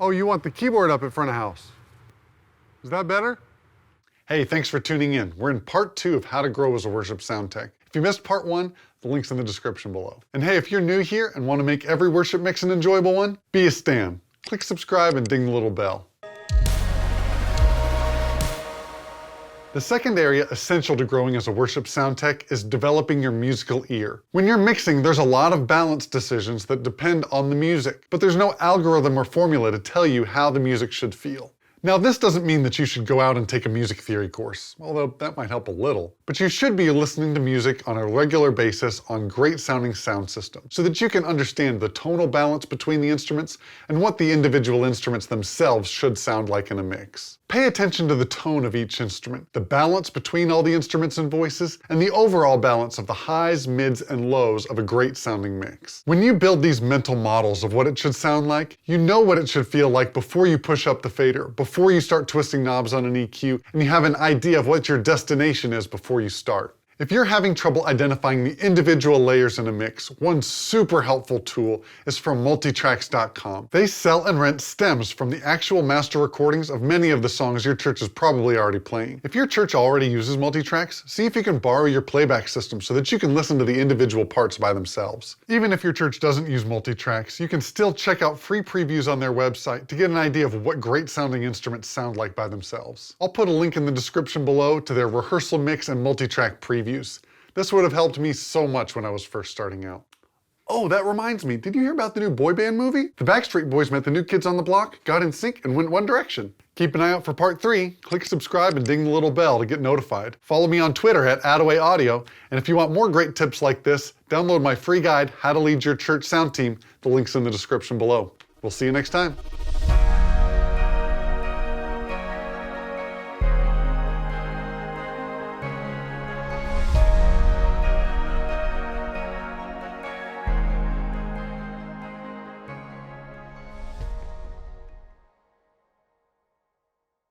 Oh, you want the keyboard up at front of house. Is that better? Hey, thanks for tuning in. We're in part 2 of how to grow as a worship sound tech. If you missed part 1, the link's in the description below. And hey, if you're new here and want to make every worship mix an enjoyable one, be a Stan. Click subscribe and ding the little bell. The second area essential to growing as a worship sound tech is developing your musical ear. When you're mixing, there's a lot of balance decisions that depend on the music, but there's no algorithm or formula to tell you how the music should feel. Now, this doesn't mean that you should go out and take a music theory course, although that might help a little. But you should be listening to music on a regular basis on great sounding sound systems, so that you can understand the tonal balance between the instruments and what the individual instruments themselves should sound like in a mix. Pay attention to the tone of each instrument, the balance between all the instruments and voices, and the overall balance of the highs, mids, and lows of a great sounding mix. When you build these mental models of what it should sound like, you know what it should feel like before you push up the fader, before you start twisting knobs on an EQ, and you have an idea of what your destination is before you start. If you're having trouble identifying the individual layers in a mix, one super helpful tool is from Multitracks.com. They sell and rent stems from the actual master recordings of many of the songs your church is probably already playing. If your church already uses Multitracks, see if you can borrow your playback system so that you can listen to the individual parts by themselves. Even if your church doesn't use Multitracks, you can still check out free previews on their website to get an idea of what great sounding instruments sound like by themselves. I'll put a link in the description below to their rehearsal mix and multitrack previews. This would have helped me so much when I was first starting out. Oh, that reminds me, did you hear about the new boy band movie? The Backstreet Boys met the New Kids on the Block, got in sync, and went one direction. Keep an eye out for part 3, click subscribe and ding the little bell to get notified. Follow me on Twitter at @AdawayAudio, and if you want more great tips like this, download my free guide, How to Lead Your Church Sound Team. The link's in the description below. We'll see you next time.